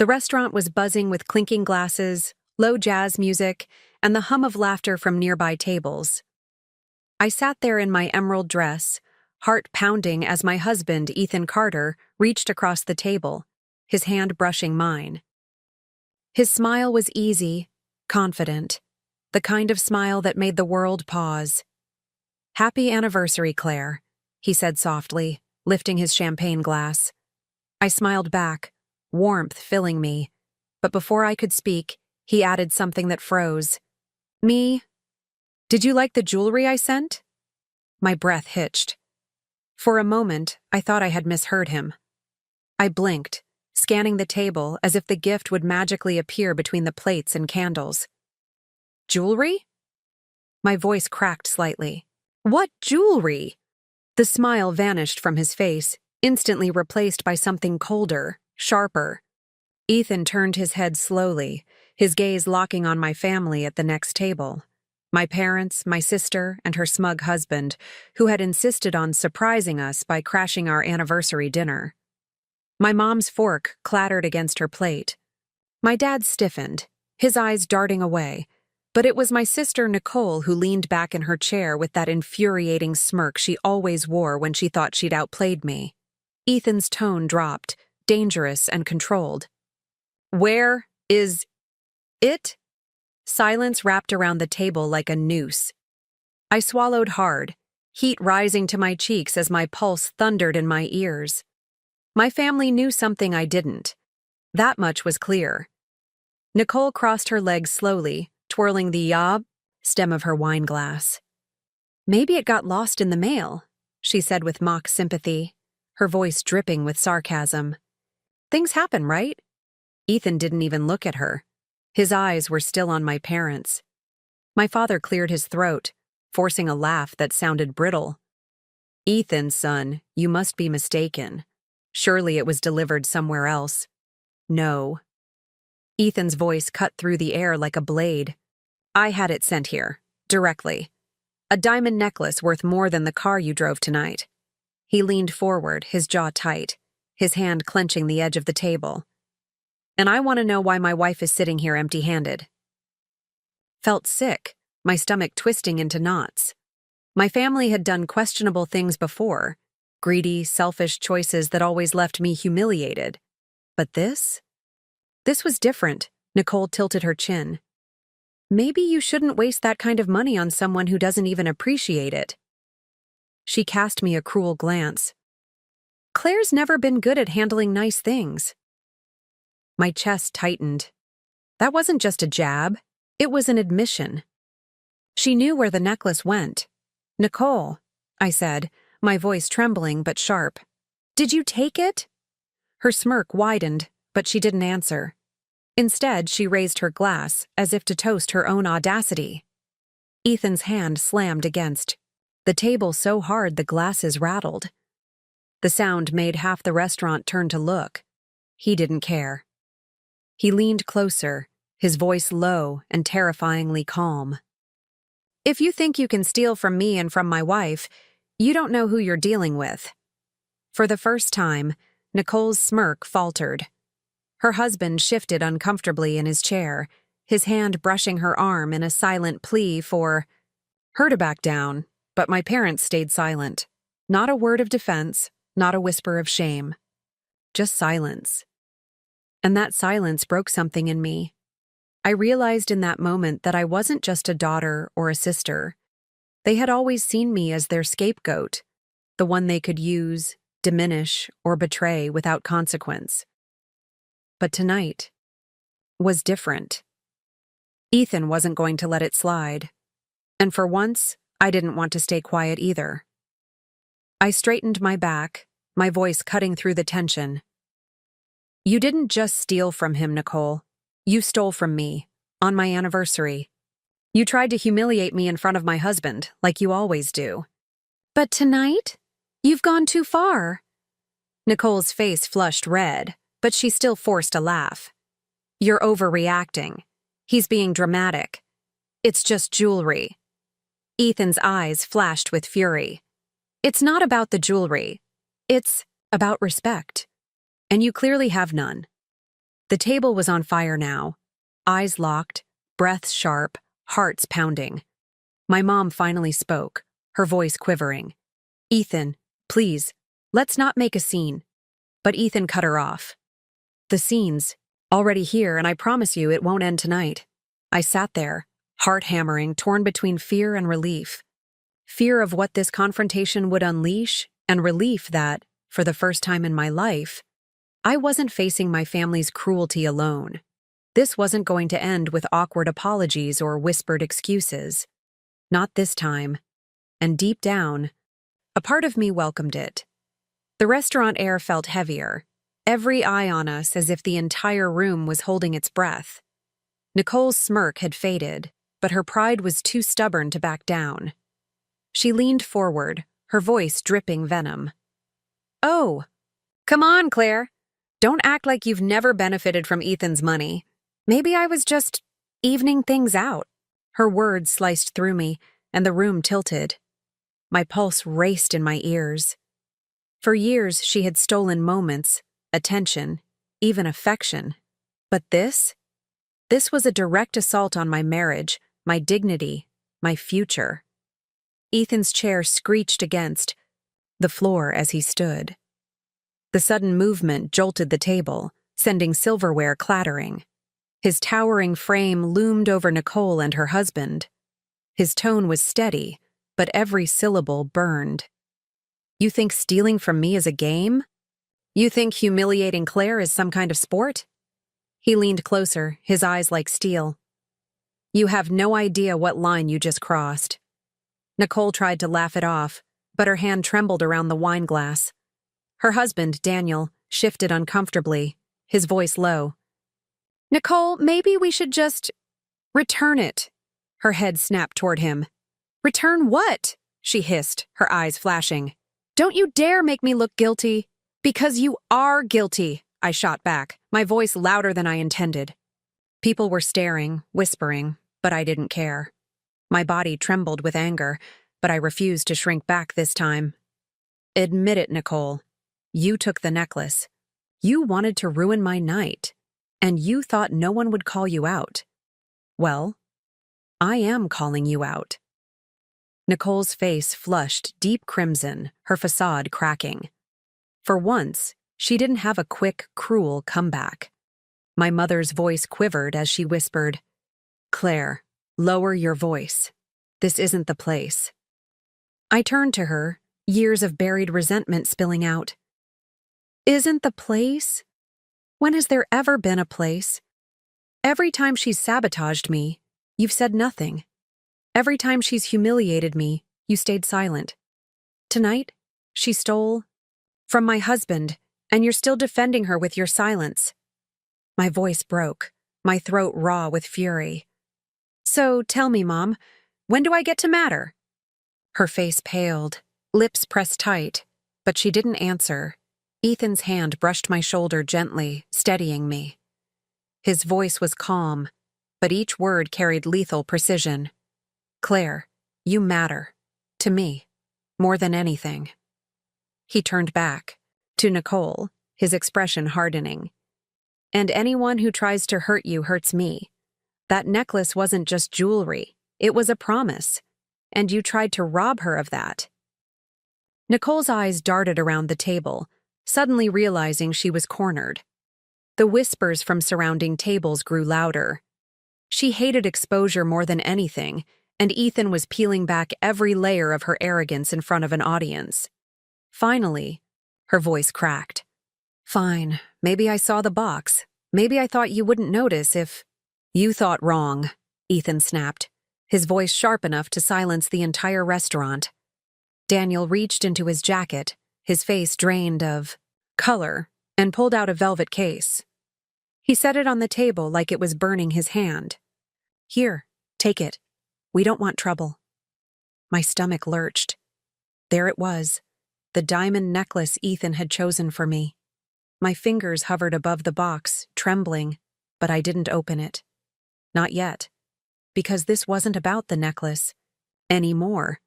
The restaurant was buzzing with clinking glasses, low jazz music, and the hum of laughter from nearby tables. I sat there in my emerald dress, heart pounding as my husband, Ethan Carter, reached across the table, his hand brushing mine. His smile was easy, confident, the kind of smile that made the world pause. "Happy anniversary, Claire," he said softly, lifting his champagne glass. I smiled back, warmth filling me, but before I could speak, he added something that froze. "Me? Did you like the jewelry I sent?" My breath hitched. For a moment, I thought I had misheard him. I blinked, scanning the table as if the gift would magically appear between the plates and candles. "Jewelry?" My voice cracked slightly. "What jewelry?" The smile vanished from his face, instantly replaced by something colder, sharper. Ethan turned his head slowly, his gaze locking on my family at the next table. My parents, my sister, and her smug husband, who had insisted on surprising us by crashing our anniversary dinner. My mom's fork clattered against her plate. My dad stiffened, his eyes darting away, but it was my sister Nicole who leaned back in her chair with that infuriating smirk she always wore when she thought she'd outplayed me. Ethan's tone dropped, dangerous and controlled. "Where is it?" Silence wrapped around the table like a noose. I swallowed hard, heat rising to my cheeks as my pulse thundered in my ears. My family knew something I didn't. That much was clear. Nicole crossed her legs slowly, twirling the yob stem of her wine glass. "Maybe it got lost in the mail," she said with mock sympathy, her voice dripping with sarcasm. "Things happen, right?" Ethan didn't even look at her. His eyes were still on my parents. My father cleared his throat, forcing a laugh that sounded brittle. "Ethan, son, you must be mistaken. Surely it was delivered somewhere else." "No." Ethan's voice cut through the air like a blade. "I had it sent here, directly. A diamond necklace worth more than the car you drove tonight." He leaned forward, his jaw tight, his hand clenching the edge of the table. "And I want to know why my wife is sitting here empty-handed." Felt sick, my stomach twisting into knots. My family had done questionable things before, greedy, selfish choices that always left me humiliated. But this? This was different. Nicole tilted her chin. "Maybe you shouldn't waste that kind of money on someone who doesn't even appreciate it." She cast me a cruel glance. "Claire's never been good at handling nice things." My chest tightened. That wasn't just a jab, it was an admission. She knew where the necklace went. "Nicole," I said, my voice trembling but sharp. "Did you take it?" Her smirk widened, but she didn't answer. Instead, she raised her glass, as if to toast her own audacity. Ethan's hand slammed against the table so hard the glasses rattled. The sound made half the restaurant turn to look. He didn't care. He leaned closer, his voice low and terrifyingly calm. "If you think you can steal from me and from my wife, you don't know who you're dealing with." For the first time, Nicole's smirk faltered. Her husband shifted uncomfortably in his chair, his hand brushing her arm in a silent plea for her to back down, but my parents stayed silent. Not a word of defense, not a whisper of shame. Just silence. And that silence broke something in me. I realized in that moment that I wasn't just a daughter or a sister. They had always seen me as their scapegoat, the one they could use, diminish, or betray without consequence. But tonight was different. Ethan wasn't going to let it slide. And for once, I didn't want to stay quiet either. I straightened my back, my voice cutting through the tension. "You didn't just steal from him, Nicole. You stole from me, on my anniversary. You tried to humiliate me in front of my husband, like you always do." "But tonight? You've gone too far." Nicole's face flushed red, but she still forced a laugh. "You're overreacting. He's being dramatic. It's just jewelry." Ethan's eyes flashed with fury. "It's not about the jewelry. It's about respect. And you clearly have none." The table was on fire now. Eyes locked, breaths sharp, hearts pounding. My mom finally spoke, her voice quivering. "Ethan, please, let's not make a scene." But Ethan cut her off. "The scene's already here, and I promise you it won't end tonight." I sat there, heart hammering, torn between fear and relief. Fear of what this confrontation would unleash, and relief that, for the first time in my life, I wasn't facing my family's cruelty alone. This wasn't going to end with awkward apologies or whispered excuses. Not this time. And deep down, a part of me welcomed it. The restaurant air felt heavier, every eye on us as if the entire room was holding its breath. Nicole's smirk had faded, but her pride was too stubborn to back down. She leaned forward, her voice dripping venom. "Oh, come on, Claire. Don't act like you've never benefited from Ethan's money. Maybe I was just evening things out." Her words sliced through me, and the room tilted. My pulse raced in my ears. For years, she had stolen moments, attention, even affection. But this was a direct assault on my marriage, my dignity, my future. Ethan's chair screeched against the floor as he stood. The sudden movement jolted the table, sending silverware clattering. His towering frame loomed over Nicole and her husband. His tone was steady, but every syllable burned. "You think stealing from me is a game? You think humiliating Claire is some kind of sport?" He leaned closer, his eyes like steel. "You have no idea what line you just crossed." Nicole tried to laugh it off, but her hand trembled around the wine glass. Her husband, Daniel, shifted uncomfortably, his voice low. "Nicole, maybe we should just return it." Her head snapped toward him. "Return what?" she hissed, her eyes flashing. "Don't you dare make me look guilty." "Because you are guilty," I shot back, my voice louder than I intended. People were staring, whispering, but I didn't care. My body trembled with anger, but I refused to shrink back this time. "Admit it, Nicole. You took the necklace. You wanted to ruin my night, and you thought no one would call you out. Well, I am calling you out." Nicole's face flushed deep crimson, her facade cracking. For once, she didn't have a quick, cruel comeback. My mother's voice quivered as she whispered, "Claire, lower your voice. This isn't the place." I turned to her, years of buried resentment spilling out. "Isn't the place? When has there ever been a place? Every time she's sabotaged me, you've said nothing. Every time she's humiliated me, you stayed silent. Tonight, she stole from my husband, and you're still defending her with your silence." My voice broke, my throat raw with fury. "So tell me, Mom, when do I get to matter?" Her face paled, lips pressed tight, but she didn't answer. Ethan's hand brushed my shoulder gently, steadying me. His voice was calm, but each word carried lethal precision. "Claire, you matter. To me. More than anything." He turned back, to Nicole, his expression hardening. "And anyone who tries to hurt you hurts me. That necklace wasn't just jewelry. It was a promise. And you tried to rob her of that." Nicole's eyes darted around the table, suddenly realizing she was cornered. The whispers from surrounding tables grew louder. She hated exposure more than anything, and Ethan was peeling back every layer of her arrogance in front of an audience. Finally, her voice cracked. "Fine, maybe I saw the box. Maybe I thought you wouldn't notice if—" "You thought wrong," Ethan snapped, his voice sharp enough to silence the entire restaurant. Daniel reached into his jacket, his face drained of color, and pulled out a velvet case. He set it on the table like it was burning his hand. "Here, take it. We don't want trouble." My stomach lurched. There it was, the diamond necklace Ethan had chosen for me. My fingers hovered above the box, trembling, but I didn't open it. Not yet, because this wasn't about the necklace anymore.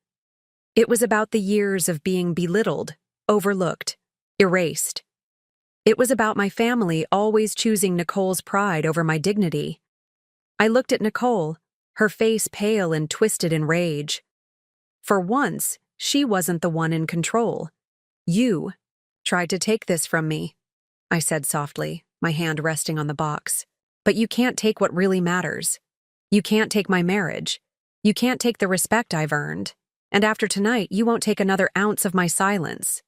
It was about the years of being belittled, overlooked, erased. It was about my family always choosing Nicole's pride over my dignity. I looked at Nicole, her face pale and twisted in rage. For once, she wasn't the one in control. You tried to take this from me, I said softly, my hand resting on the box. But you can't take what really matters. You can't take my marriage. You can't take the respect I've earned. And after tonight, you won't take another ounce of my silence.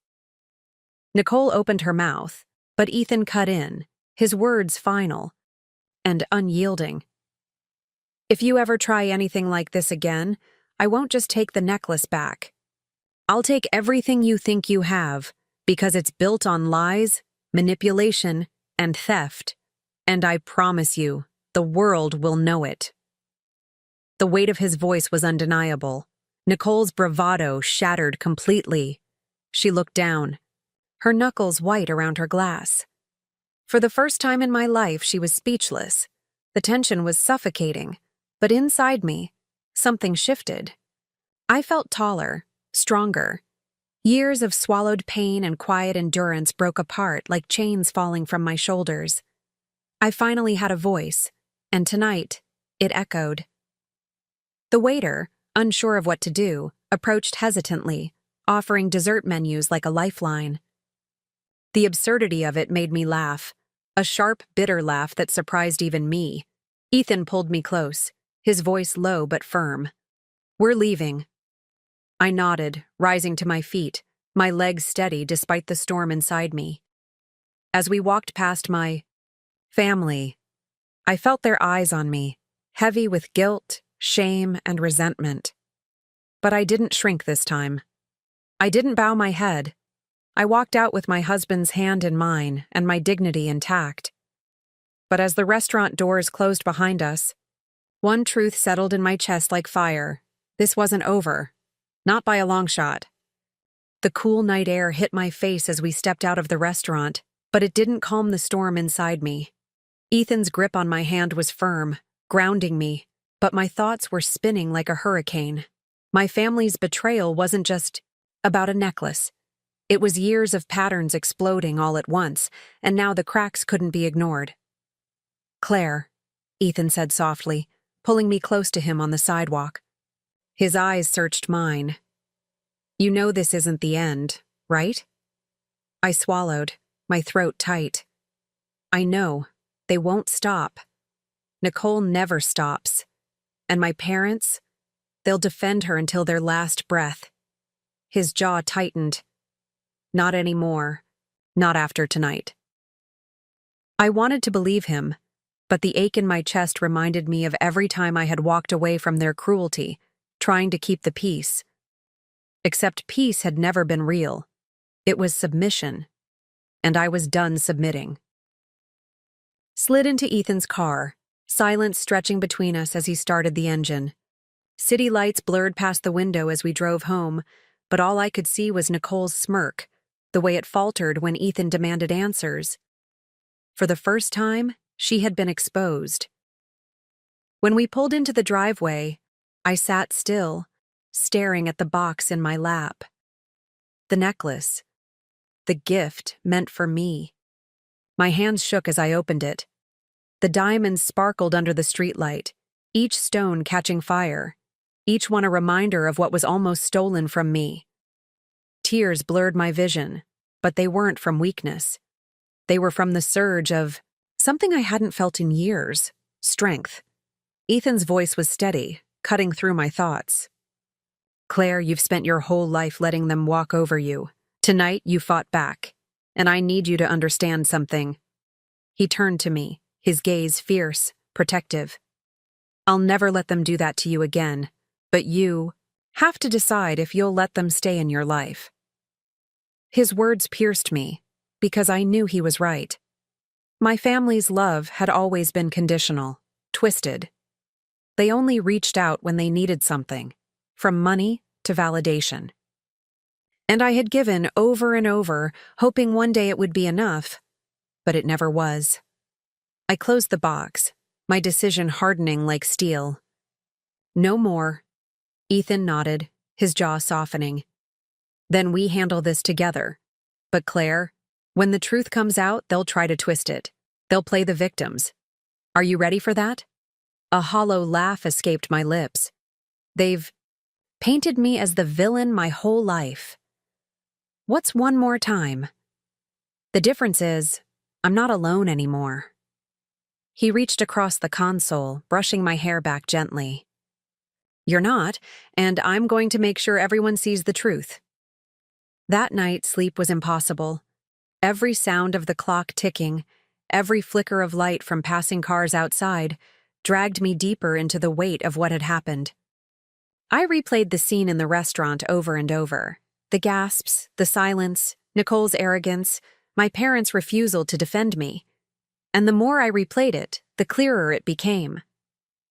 Nicole opened her mouth, but Ethan cut in, his words final and unyielding. If you ever try anything like this again, I won't just take the necklace back. I'll take everything you think you have, because it's built on lies, manipulation, and theft. And I promise you, the world will know it. The weight of his voice was undeniable. Nicole's bravado shattered completely. She looked down, her knuckles white around her glass. For the first time in my life, she was speechless. The tension was suffocating, but inside me, something shifted. I felt taller, stronger. Years of swallowed pain and quiet endurance broke apart like chains falling from my shoulders. I finally had a voice, and tonight, it echoed. The waiter, unsure of what to do, approached hesitantly, offering dessert menus like a lifeline. The absurdity of it made me laugh, a sharp, bitter laugh that surprised even me. Ethan pulled me close, his voice low but firm. We're leaving. I nodded, rising to my feet, my legs steady despite the storm inside me. As we walked past my family, I felt their eyes on me, heavy with guilt, shame, and resentment. But I didn't shrink this time. I didn't bow my head. I walked out with my husband's hand in mine and my dignity intact. But as the restaurant doors closed behind us, one truth settled in my chest like fire. This wasn't over. Not by a long shot. The cool night air hit my face as we stepped out of the restaurant, but it didn't calm the storm inside me. Ethan's grip on my hand was firm, grounding me, but my thoughts were spinning like a hurricane. My family's betrayal wasn't just about a necklace. It was years of patterns exploding all at once, and now the cracks couldn't be ignored. Claire, Ethan said softly, pulling me close to him on the sidewalk. His eyes searched mine. You know this isn't the end, right? I swallowed, my throat tight. I know. They won't stop. Nicole never stops. And my parents, they'll defend her until their last breath. His jaw tightened. Not anymore. Not after tonight. I wanted to believe him, but the ache in my chest reminded me of every time I had walked away from their cruelty, trying to keep the peace. Except peace had never been real. It was submission. And I was done submitting. Slid into Ethan's car, silence stretching between us as he started the engine. City lights blurred past the window as we drove home, but all I could see was Nicole's smirk, the way it faltered when Ethan demanded answers. For the first time, she had been exposed. When we pulled into the driveway, I sat still, staring at the box in my lap. The necklace. The gift meant for me. My hands shook as I opened it. The diamonds sparkled under the streetlight, each stone catching fire, each one a reminder of what was almost stolen from me. Tears blurred my vision, but they weren't from weakness. They were from the surge of something I hadn't felt in years, strength. Ethan's voice was steady, cutting through my thoughts. Claire, you've spent your whole life letting them walk over you. Tonight, you fought back, and I need you to understand something. He turned to me, his gaze fierce, protective. I'll never let them do that to you again, but you have to decide if you'll let them stay in your life. His words pierced me, because I knew he was right. My family's love had always been conditional, twisted. They only reached out when they needed something, from money to validation. And I had given over and over, hoping one day it would be enough, but it never was. I closed the box, my decision hardening like steel. No more. Ethan nodded, his jaw softening. Then we handle this together. But Claire, When the truth comes out, they'll try to twist it. They'll play the victims. Are you ready for that? A hollow laugh escaped my lips. They've painted me as the villain my whole life. What's one more time? The difference is, I'm not alone anymore. He reached across the console, brushing my hair back gently. You're not, and I'm going to make sure everyone sees the truth. That night, sleep was impossible. Every sound of the clock ticking, every flicker of light from passing cars outside, dragged me deeper into the weight of what had happened. I replayed the scene in the restaurant over and over. The gasps, the silence, Nicole's arrogance, my parents' refusal to defend me. And the more I replayed it, the clearer it became.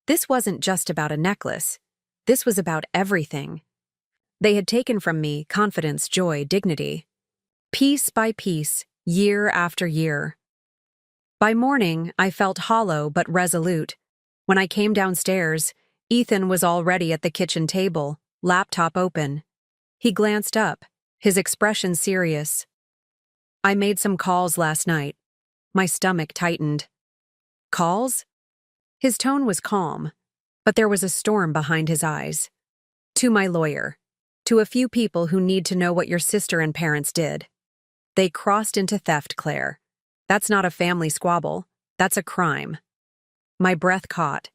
This wasn't just about a necklace. This was about everything. They had taken from me confidence, joy, dignity. Piece by piece, year after year. By morning, I felt hollow but resolute. When I came downstairs, Ethan was already at the kitchen table, laptop open. He glanced up, his expression serious. I made some calls last night. My stomach tightened. Calls? His tone was calm, but there was a storm behind his eyes. To my lawyer. To a few people who need to know what your sister and parents did. They crossed into theft, Claire. That's not a family squabble. That's a crime. My breath caught.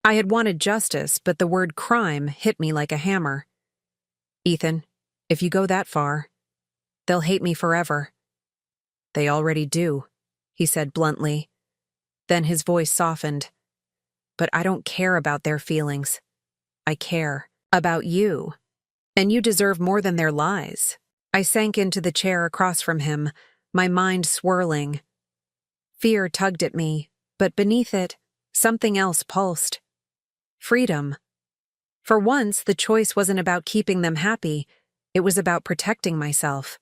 I had wanted justice, but the word crime hit me like a hammer. Ethan, if you go that far, they'll hate me forever. They already do, he said bluntly. Then his voice softened. But I don't care about their feelings. I care about you. And you deserve more than their lies. I sank into the chair across from him, my mind swirling. Fear tugged at me, but beneath it, something else pulsed. Freedom. For once, the choice wasn't about keeping them happy, it was about protecting myself.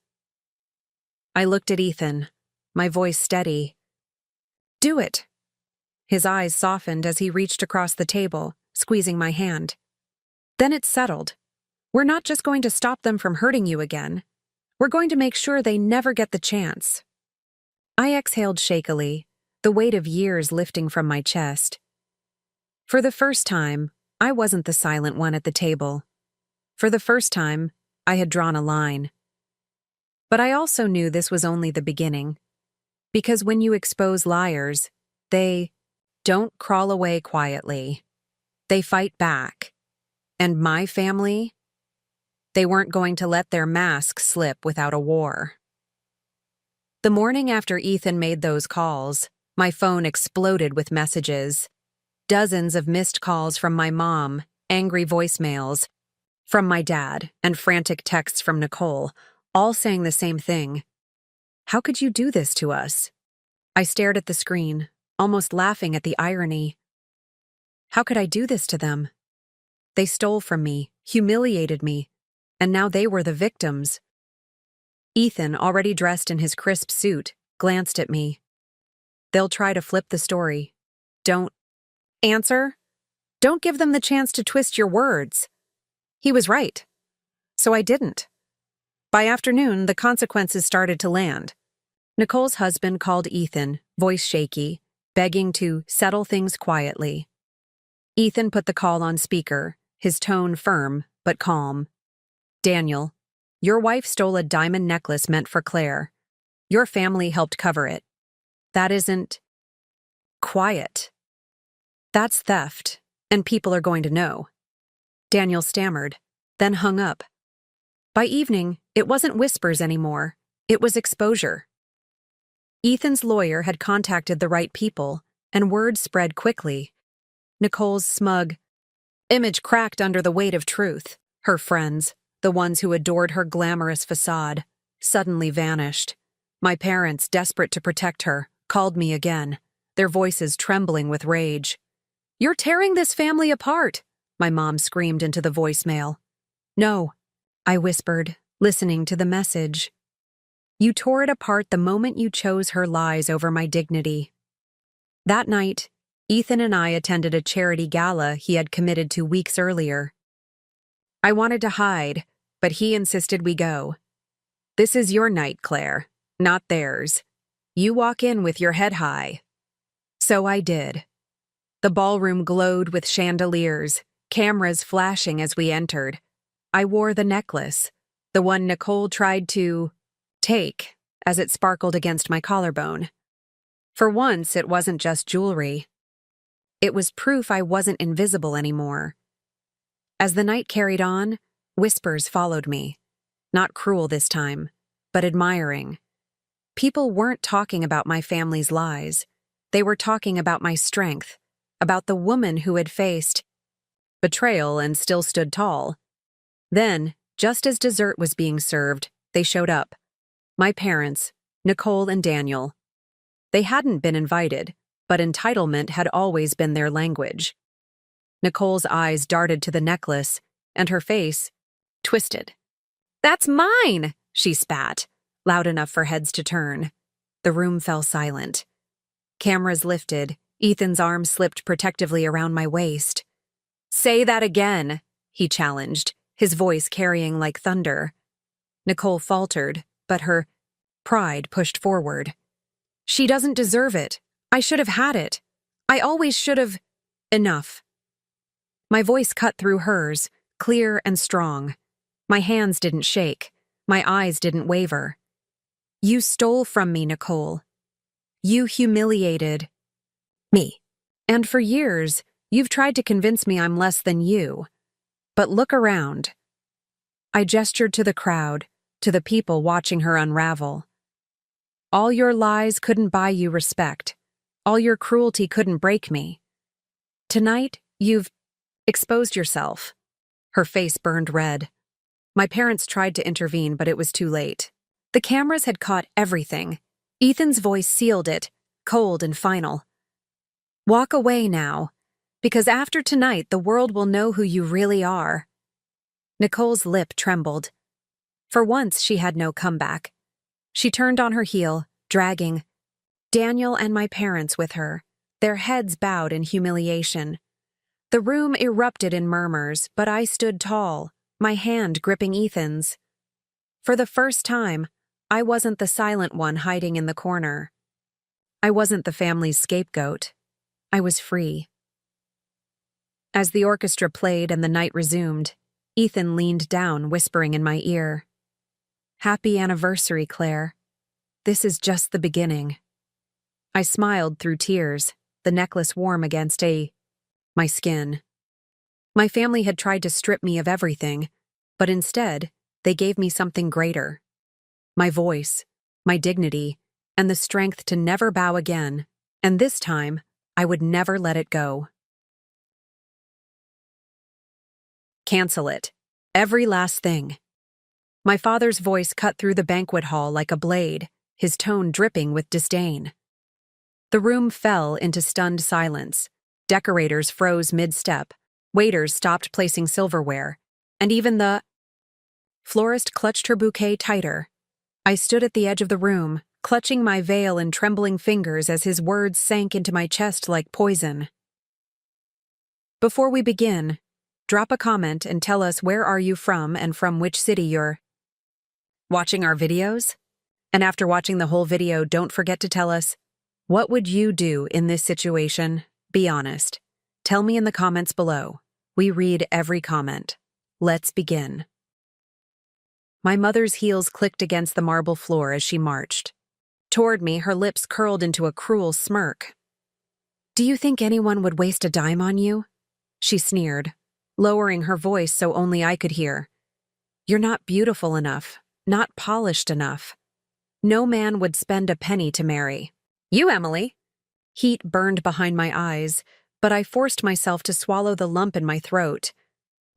I looked at Ethan, my voice steady. Do it. His eyes softened as he reached across the table, squeezing my hand. Then it settled. We're not just going to stop them from hurting you again. We're going to make sure they never get the chance. I exhaled shakily, the weight of years lifting from my chest. For the first time, I wasn't the silent one at the table. For the first time, I had drawn a line. But I also knew this was only the beginning. Because when you expose liars, they don't crawl away quietly. They fight back. And my family? They weren't going to let their mask slip without a war. The morning after Ethan made those calls, my phone exploded with messages. Dozens of missed calls from my mom, angry voicemails from my dad, and frantic texts from Nicole, all saying the same thing. How could you do this to us? I stared at the screen, almost laughing at the irony. How could I do this to them? They stole from me, humiliated me, and now they were the victims. Ethan, already dressed in his crisp suit, glanced at me. They'll try to flip the story. Don't answer. Don't give them the chance to twist your words. He was right. So I didn't. By afternoon, the consequences started to land. Nicole's husband called Ethan, voice shaky, begging to settle things quietly. Ethan put the call on speaker, his tone firm but calm. Daniel, your wife stole a diamond necklace meant for Claire. Your family helped cover it. That isn't quiet. That's theft, and people are going to know. Daniel stammered, then hung up. By evening, it wasn't whispers anymore. It was exposure. Ethan's lawyer had contacted the right people, and word spread quickly. Nicole's smug image cracked under the weight of truth. Her friends, the ones who adored her glamorous facade, suddenly vanished. My parents, desperate to protect her, called me again, their voices trembling with rage. "You're tearing this family apart," my mom screamed into the voicemail. "No," I whispered, listening to the message. "You tore it apart the moment you chose her lies over my dignity." That night, Ethan and I attended a charity gala he had committed to weeks earlier. I wanted to hide, but he insisted we go. "This is your night, Claire, not theirs. You walk in with your head high. So I did. The ballroom glowed with chandeliers, cameras flashing as we entered. I wore the necklace, the one Nicole tried to take as it sparkled against my collarbone. For once, it wasn't just jewelry. It was proof I wasn't invisible anymore. As the night carried on, whispers followed me. Not cruel this time, but admiring. People weren't talking about my family's lies. They were talking about my strength, about the woman who had faced betrayal and still stood tall. Then, just as dessert was being served, they showed up. My parents, Nicole and Daniel. They hadn't been invited, but entitlement had always been their language. Nicole's eyes darted to the necklace, and her face twisted. "That's mine!" she spat, loud enough for heads to turn. The room fell silent. Cameras lifted, Ethan's arm slipped protectively around my waist. "Say that again," he challenged, his voice carrying like thunder. Nicole faltered, but her pride pushed forward. "She doesn't deserve it. I should have had it. I always should have—" "Enough." My voice cut through hers, clear and strong. My hands didn't shake. My eyes didn't waver. "You stole from me, Nicole. You humiliated me. And for years, you've tried to convince me I'm less than you. But look around." I gestured to the crowd, to the people watching her unravel. "All your lies couldn't buy you respect. All your cruelty couldn't break me. Tonight, you've exposed yourself." Her face burned red. My parents tried to intervene, but it was too late. The cameras had caught everything. Ethan's voice sealed it, cold and final. "Walk away now, because after tonight the world will know who you really are." Nicole's lip trembled. For once, she had no comeback. She turned on her heel, dragging Daniel and my parents with her, their heads bowed in humiliation. The room erupted in murmurs, but I stood tall, my hand gripping Ethan's. For the first time, I wasn't the silent one hiding in the corner. I wasn't the family's scapegoat. I was free. As the orchestra played and the night resumed, Ethan leaned down, whispering in my ear, "Happy anniversary, Claire. This is just the beginning." I smiled through tears, the necklace warm against my skin. My family had tried to strip me of everything, but instead, they gave me something greater. My voice, my dignity, and the strength to never bow again, and this time, I would never let it go. Cancel it. Every last thing. My father's voice cut through the banquet hall like a blade, his tone dripping with disdain. The room fell into stunned silence. Decorators froze mid-step, waiters stopped placing silverware, and even the florist clutched her bouquet tighter. I stood at the edge of the room, clutching my veil in trembling fingers as his words sank into my chest like poison. Before we begin, drop a comment and tell us where are you from and from which city you're watching our videos? And after watching the whole video, don't forget to tell us, what would you do in this situation? Be honest. Tell me in the comments below. We read every comment. Let's begin. My mother's heels clicked against the marble floor as she marched. Toward me, her lips curled into a cruel smirk. "Do you think anyone would waste a dime on you?" She sneered, lowering her voice so only I could hear. "You're not beautiful enough, not polished enough. No man would spend a penny to marry. You, Emily." Heat burned behind my eyes, but I forced myself to swallow the lump in my throat.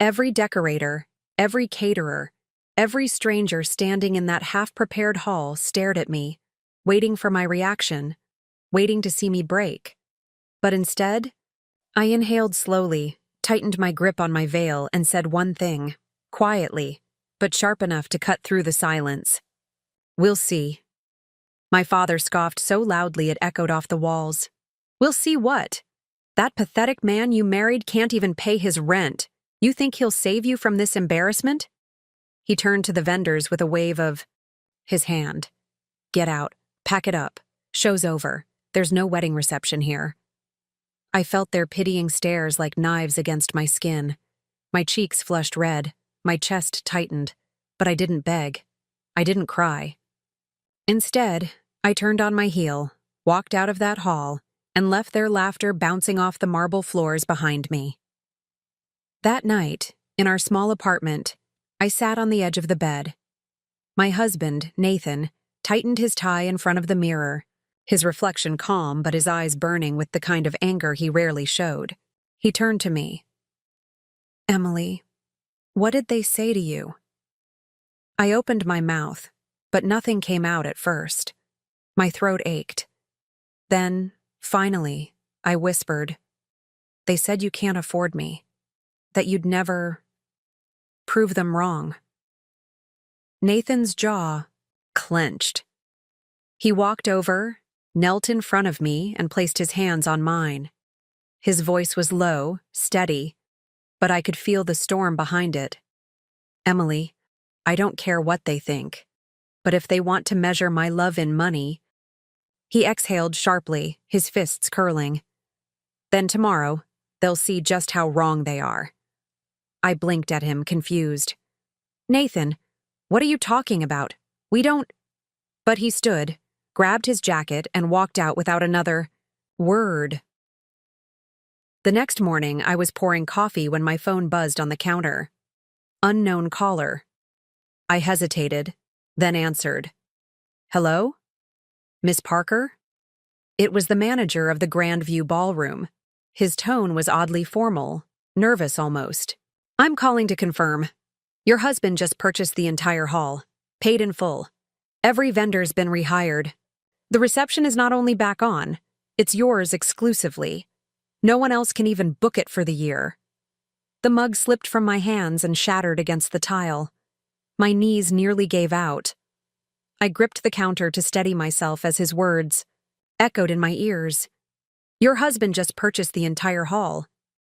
Every decorator, every caterer, every stranger standing in that half-prepared hall stared at me, waiting for my reaction, waiting to see me break. But instead, I inhaled slowly, tightened my grip on my veil, and said one thing, quietly, but sharp enough to cut through the silence. "We'll see." My father scoffed so loudly it echoed off the walls. "We'll see what? That pathetic man you married can't even pay his rent. You think he'll save you from this embarrassment?" He turned to the vendors with a wave of his hand. Get out. Pack it up. Show's over. There's no wedding reception here. I felt their pitying stares like knives against my skin. My cheeks flushed red, my chest tightened, but I didn't beg. I didn't cry. Instead, I turned on my heel, walked out of that hall, and left their laughter bouncing off the marble floors behind me. That night, in our small apartment, I sat on the edge of the bed. My husband, Nathan, tightened his tie in front of the mirror, his reflection calm but his eyes burning with the kind of anger he rarely showed. He turned to me. "Emily, what did they say to you?" I opened my mouth, but nothing came out at first. My throat ached. Then, finally, I whispered, "They said you can't afford me, that you'd never prove them wrong." Nathan's jaw clenched. He walked over, knelt in front of me, and placed his hands on mine. His voice was low, steady, but I could feel the storm behind it. "Emily, I don't care what they think, but if they want to measure my love in money—" He exhaled sharply, his fists curling. "Then tomorrow, they'll see just how wrong they are." I blinked at him, confused. "Nathan, what are you talking about? We don't—" But he stood, grabbed his jacket, and walked out without another word. The next morning, I was pouring coffee when my phone buzzed on the counter. Unknown caller. I hesitated, then answered. "Hello? Miss Parker?" It was the manager of the Grandview Ballroom. His tone was oddly formal, nervous almost. "I'm calling to confirm. Your husband just purchased the entire hall, paid in full. Every vendor's been rehired. The reception is not only back on, it's yours exclusively. No one else can even book it for the year." The mug slipped from my hands and shattered against the tile. My knees nearly gave out. I gripped the counter to steady myself as his words echoed in my ears. "Your husband just purchased the entire hall."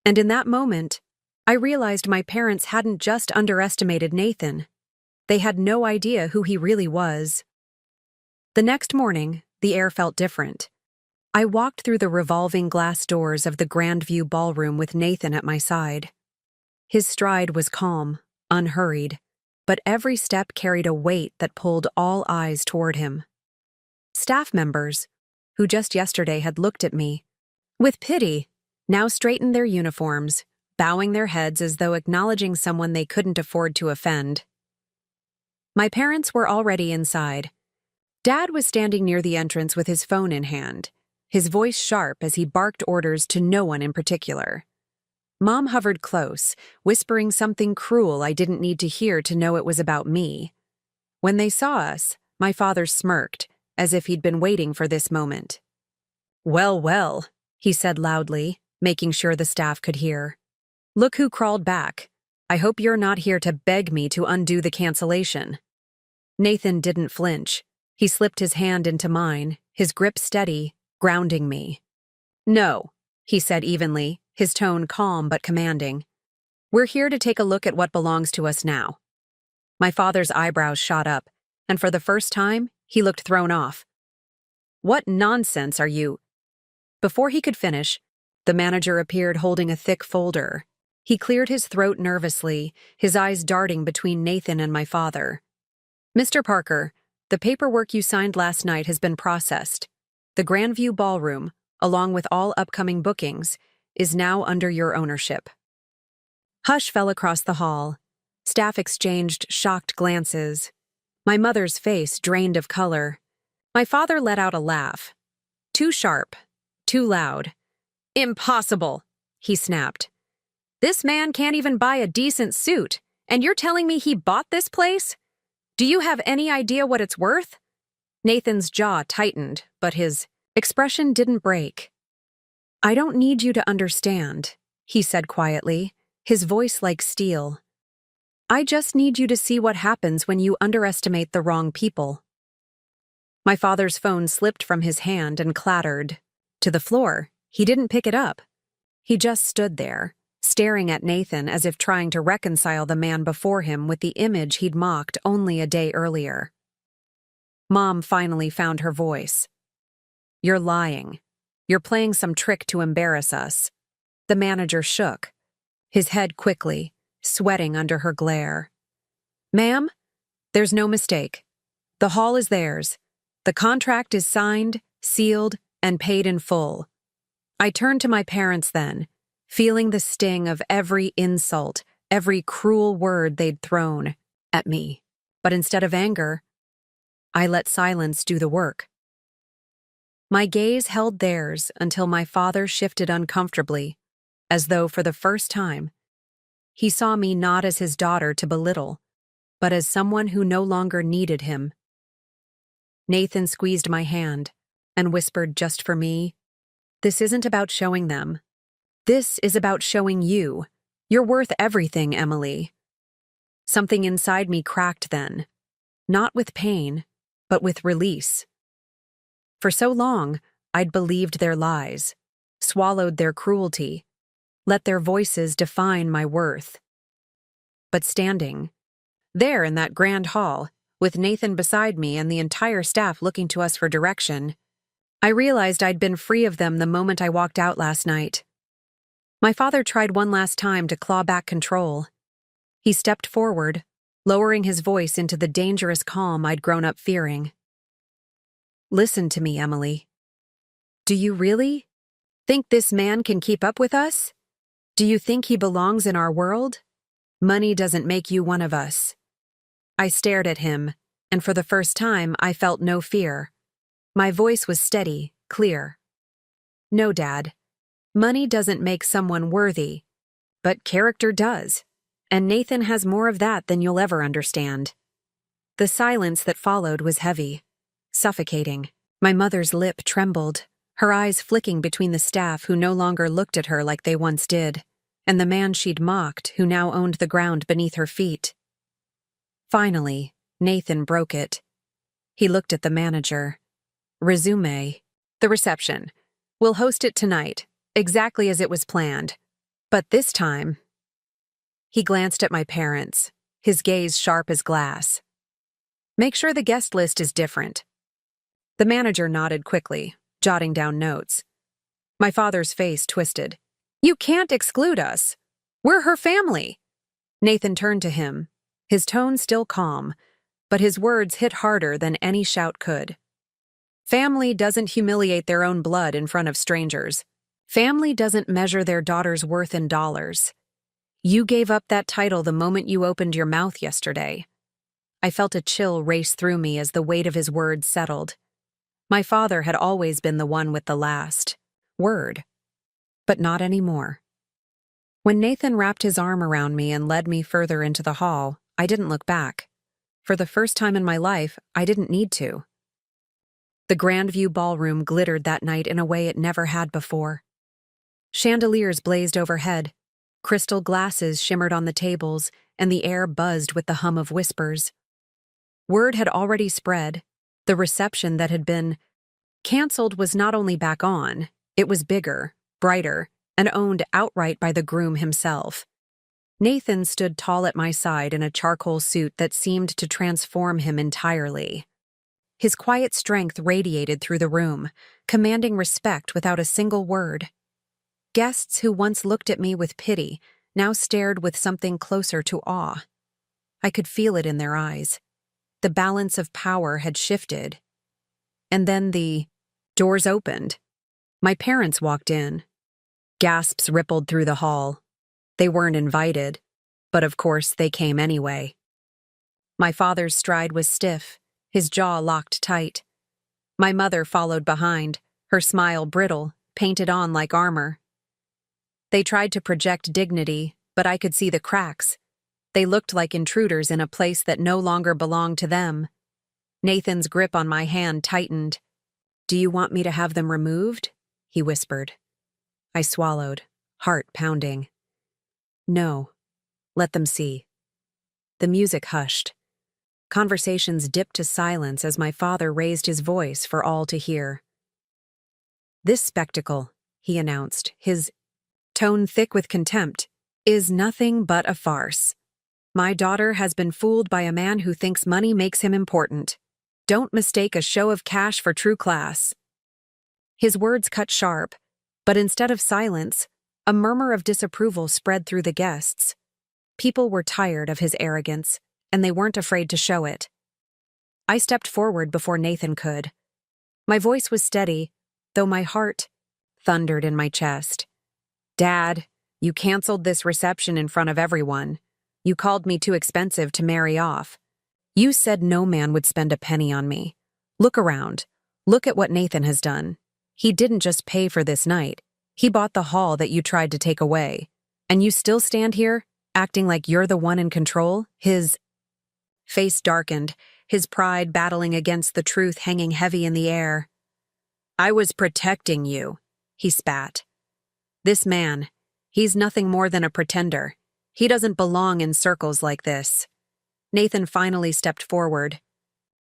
And in that moment, I realized my parents hadn't just underestimated Nathan. They had no idea who he really was. The next morning, the air felt different. I walked through the revolving glass doors of the Grandview Ballroom with Nathan at my side. His stride was calm, unhurried, but every step carried a weight that pulled all eyes toward him. Staff members, who just yesterday had looked at me with pity, now straightened their uniforms, bowing their heads as though acknowledging someone they couldn't afford to offend. My parents were already inside. Dad was standing near the entrance with his phone in hand, his voice sharp as he barked orders to no one in particular. Mom hovered close, whispering something cruel I didn't need to hear to know it was about me. When they saw us, my father smirked, as if he'd been waiting for this moment. "Well, well," he said loudly, making sure the staff could hear. "Look who crawled back. I hope you're not here to beg me to undo the cancellation." Nathan didn't flinch. He slipped his hand into mine, his grip steady, grounding me. "No," he said evenly, his tone calm but commanding. "We're here to take a look at what belongs to us now." My father's eyebrows shot up, and for the first time, he looked thrown off. "What nonsense are you—" Before he could finish, the manager appeared holding a thick folder. He cleared his throat nervously, his eyes darting between Nathan and my father. "Mr. Parker, the paperwork you signed last night has been processed. The Grandview Ballroom, along with all upcoming bookings, is now under your ownership." Hush fell across the hall. Staff exchanged shocked glances. My mother's face drained of color. My father let out a laugh. Too sharp, too loud. "Impossible," he snapped. "This man can't even buy a decent suit, and you're telling me he bought this place? Do you have any idea what it's worth?" Nathan's jaw tightened, but his expression didn't break. "I don't need you to understand," he said quietly, his voice like steel. "I just need you to see what happens when you underestimate the wrong people." My father's phone slipped from his hand and clattered to the floor. He didn't pick it up. He just stood there, staring at Nathan as if trying to reconcile the man before him with the image he'd mocked only a day earlier. Mom finally found her voice. "You're lying. You're playing some trick to embarrass us." The manager shook, his head quickly, sweating under her glare. "Ma'am, there's no mistake. The hall is theirs. The contract is signed, sealed, and paid in full." I turned to my parents then, feeling the sting of every insult, every cruel word they'd thrown at me. But instead of anger, I let silence do the work. My gaze held theirs until my father shifted uncomfortably, as though for the first time, he saw me not as his daughter to belittle, but as someone who no longer needed him. Nathan squeezed my hand and whispered just for me, "This isn't about showing them. This is about showing you. You're worth everything, Emily." Something inside me cracked then, not with pain, but with release. For so long, I'd believed their lies, swallowed their cruelty, let their voices define my worth. But standing there in that grand hall, with Nathan beside me and the entire staff looking to us for direction, I realized I'd been free of them the moment I walked out last night. My father tried one last time to claw back control. He stepped forward, lowering his voice into the dangerous calm I'd grown up fearing. "Listen to me, Emily. Do you really think this man can keep up with us? Do you think he belongs in our world? Money doesn't make you one of us." I stared at him, and for the first time I felt no fear. My voice was steady, clear. "No, Dad. Money doesn't make someone worthy, but character does, and Nathan has more of that than you'll ever understand." The silence that followed was heavy, suffocating. My mother's lip trembled, her eyes flicking between the staff who no longer looked at her like they once did, and the man she'd mocked who now owned the ground beneath her feet. Finally, Nathan broke it. He looked at the manager. "Resume. The reception. We'll host it tonight, exactly as it was planned. But this time..." He glanced at my parents, his gaze sharp as glass. "Make sure the guest list is different." The manager nodded quickly, jotting down notes. My father's face twisted. "You can't exclude us. We're her family." Nathan turned to him, his tone still calm, but his words hit harder than any shout could. "Family doesn't humiliate their own blood in front of strangers. Family doesn't measure their daughter's worth in dollars. You gave up that title the moment you opened your mouth yesterday." I felt a chill race through me as the weight of his words settled. My father had always been the one with the last word, but not anymore. When Nathan wrapped his arm around me and led me further into the hall, I didn't look back. For the first time in my life, I didn't need to. The Grandview ballroom glittered that night in a way it never had before. Chandeliers blazed overhead, crystal glasses shimmered on the tables, and the air buzzed with the hum of whispers. Word had already spread. The reception that had been canceled was not only back on, it was bigger, brighter, and owned outright by the groom himself. Nathan stood tall at my side in a charcoal suit that seemed to transform him entirely. His quiet strength radiated through the room, commanding respect without a single word. Guests who once looked at me with pity now stared with something closer to awe. I could feel it in their eyes. The balance of power had shifted. And then the doors opened. My parents walked in. Gasps rippled through the hall. They weren't invited, but of course they came anyway. My father's stride was stiff, his jaw locked tight. My mother followed behind, her smile brittle, painted on like armor. They tried to project dignity, but I could see the cracks. They looked like intruders in a place that no longer belonged to them. Nathan's grip on my hand tightened. "Do you want me to have them removed?" he whispered. I swallowed, heart pounding. "No. Let them see." The music hushed. Conversations dipped to silence as my father raised his voice for all to hear. "This spectacle," he announced, his tone thick with contempt, "is nothing but a farce. My daughter has been fooled by a man who thinks money makes him important. Don't mistake a show of cash for true class." His words cut sharp, but instead of silence, a murmur of disapproval spread through the guests. People were tired of his arrogance, and they weren't afraid to show it. I stepped forward before Nathan could. My voice was steady, though my heart thundered in my chest. "Dad, you canceled this reception in front of everyone. You called me too expensive to marry off. You said no man would spend a penny on me. Look around. Look at what Nathan has done. He didn't just pay for this night. He bought the hall that you tried to take away. And you still stand here, acting like you're the one in control?" His face darkened, his pride battling against the truth hanging heavy in the air. "I was protecting you," he spat. "This man, he's nothing more than a pretender. He doesn't belong in circles like this." Nathan finally stepped forward.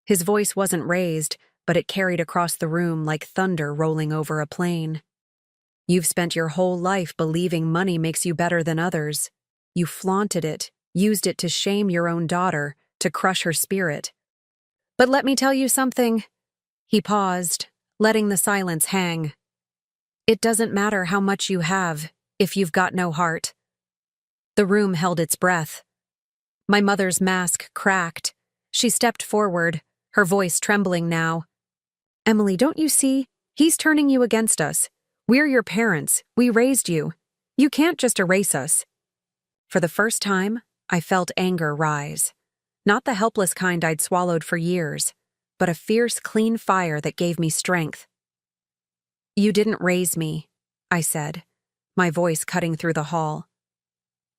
His voice wasn't raised, but it carried across the room like thunder rolling over a plain. "You've spent your whole life believing money makes you better than others. You flaunted it, used it to shame your own daughter, to crush her spirit. But let me tell you something." He paused, letting the silence hang. "It doesn't matter how much you have if you've got no heart." The room held its breath. My mother's mask cracked. She stepped forward, her voice trembling now. "Emily, don't you see? He's turning you against us. We're your parents. We raised you. You can't just erase us." For the first time, I felt anger rise. Not the helpless kind I'd swallowed for years, but a fierce, clean fire that gave me strength. "You didn't raise me," I said, my voice cutting through the hall.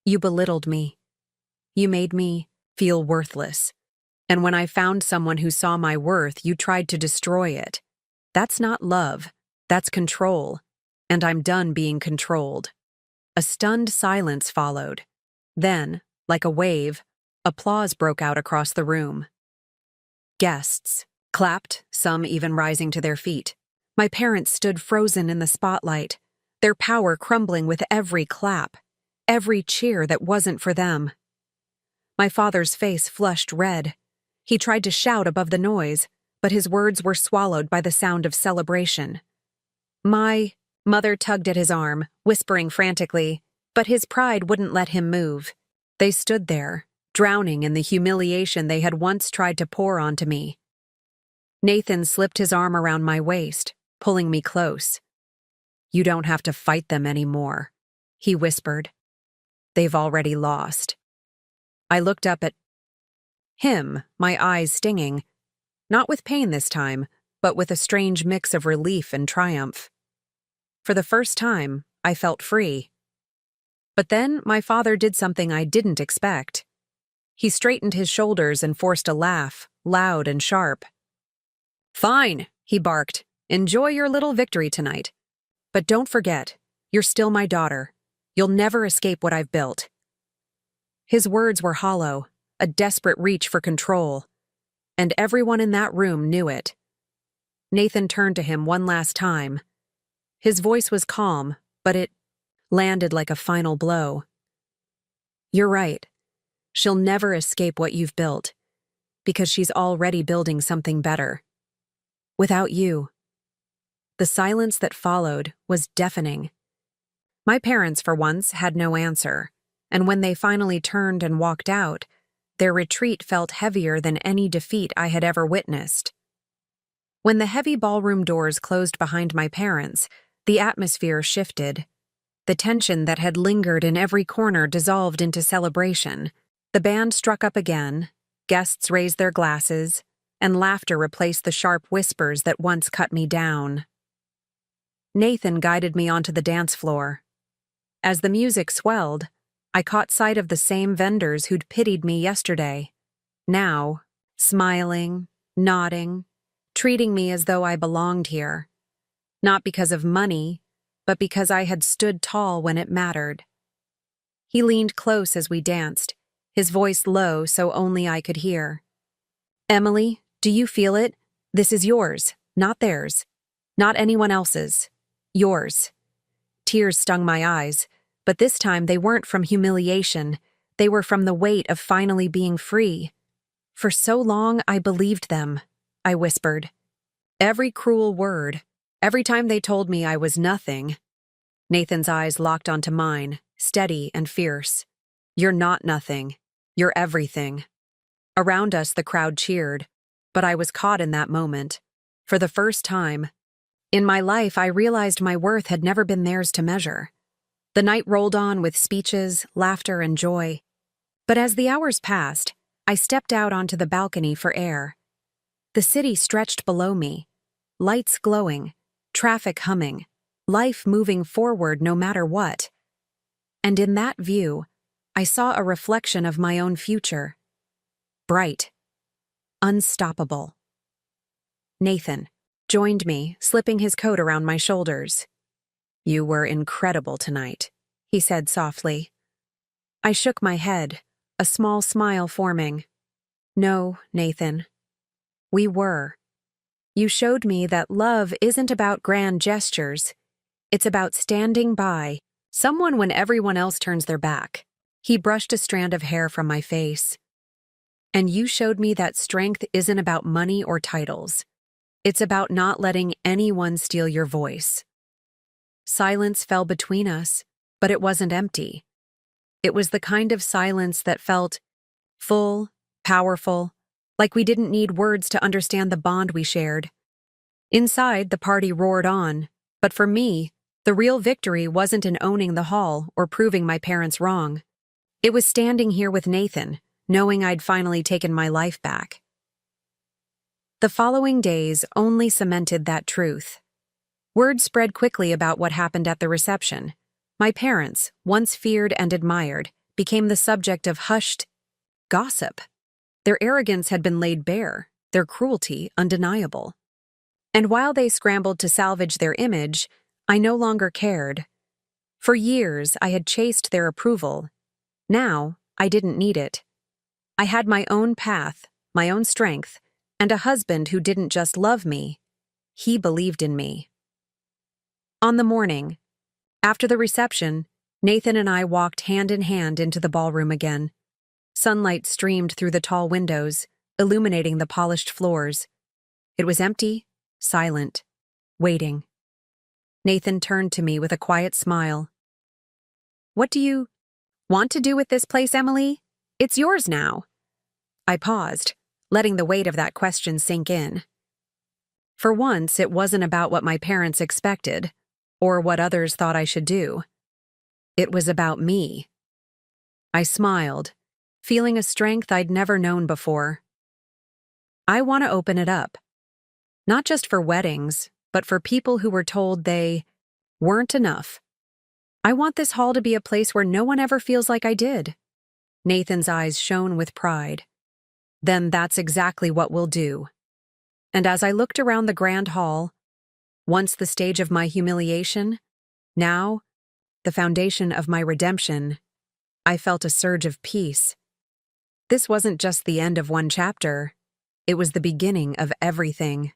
"You belittled me. You made me feel worthless. And when I found someone who saw my worth, you tried to destroy it. That's not love. That's control. And I'm done being controlled." A stunned silence followed. Then, like a wave, applause broke out across the room. Guests clapped, some even rising to their feet. My parents stood frozen in the spotlight, their power crumbling with every clap, every cheer that wasn't for them. My father's face flushed red. He tried to shout above the noise, but his words were swallowed by the sound of celebration. My mother tugged at his arm, whispering frantically, but his pride wouldn't let him move. They stood there, drowning in the humiliation they had once tried to pour onto me. Nathan slipped his arm around my waist, pulling me close. "You don't have to fight them anymore," he whispered. "They've already lost." I looked up at him, my eyes stinging, not with pain this time, but with a strange mix of relief and triumph. For the first time, I felt free. But then my father did something I didn't expect. He straightened his shoulders and forced a laugh, loud and sharp. "Fine," he barked. "Enjoy your little victory tonight. But don't forget, you're still my daughter. You'll never escape what I've built." His words were hollow, a desperate reach for control, and everyone in that room knew it. Nathan turned to him one last time. His voice was calm, but it landed like a final blow. "You're right. She'll never escape what you've built, because she's already building something better. Without you." The silence that followed was deafening. My parents, for once, had no answer, and when they finally turned and walked out, their retreat felt heavier than any defeat I had ever witnessed. When the heavy ballroom doors closed behind my parents, the atmosphere shifted. The tension that had lingered in every corner dissolved into celebration. The band struck up again, guests raised their glasses, and laughter replaced the sharp whispers that once cut me down. Nathan guided me onto the dance floor. As the music swelled, I caught sight of the same vendors who'd pitied me yesterday. Now, smiling, nodding, treating me as though I belonged here. Not because of money, but because I had stood tall when it mattered. He leaned close as we danced, his voice low so only I could hear. "Emily, do you feel it? This is yours, not theirs. Not anyone else's. Yours." Tears stung my eyes, but this time they weren't from humiliation. They were from the weight of finally being free. For so long, I believed them. I whispered. Every cruel word, every time they told me I was nothing. Nathan's eyes locked onto mine, steady and fierce. You're not nothing. You're everything. Around us, the crowd cheered, but I was caught in that moment. For the first time in my life, I realized my worth had never been theirs to measure. The night rolled on with speeches, laughter, and joy. But as the hours passed, I stepped out onto the balcony for air. The city stretched below me, lights glowing, traffic humming, life moving forward no matter what. And in that view, I saw a reflection of my own future. Bright, unstoppable. Nathan joined me, slipping his coat around my shoulders. You were incredible tonight, he said softly. I shook my head, a small smile forming. No, Nathan. We were. You showed me that love isn't about grand gestures. It's about standing by someone when everyone else turns their back. He brushed a strand of hair from my face. And you showed me that strength isn't about money or titles. It's about not letting anyone steal your voice. Silence fell between us, but it wasn't empty. It was the kind of silence that felt full, powerful, like we didn't need words to understand the bond we shared. Inside, the party roared on, but for me, the real victory wasn't in owning the hall or proving my parents wrong. It was standing here with Nathan, knowing I'd finally taken my life back. The following days only cemented that truth. Word spread quickly about what happened at the reception. My parents, once feared and admired, became the subject of hushed gossip. Their arrogance had been laid bare, their cruelty undeniable. And while they scrambled to salvage their image, I no longer cared. For years, I had chased their approval. Now, I didn't need it. I had my own path, my own strength, and a husband who didn't just love me. He believed in me. On the morning, after the reception, Nathan and I walked hand in hand into the ballroom again. Sunlight streamed through the tall windows, illuminating the polished floors. It was empty, silent, waiting. Nathan turned to me with a quiet smile. What do you want to do with this place, Emily? It's yours now. I paused, letting the weight of that question sink in. For once, it wasn't about what my parents expected, or what others thought I should do. It was about me. I smiled, feeling a strength I'd never known before. I want to open it up. Not just for weddings, but for people who were told they weren't enough. I want this hall to be a place where no one ever feels like I did. Nathan's eyes shone with pride. Then that's exactly what we'll do. And as I looked around the grand hall, once the stage of my humiliation, now the foundation of my redemption, I felt a surge of peace. This wasn't just the end of one chapter. It was the beginning of everything.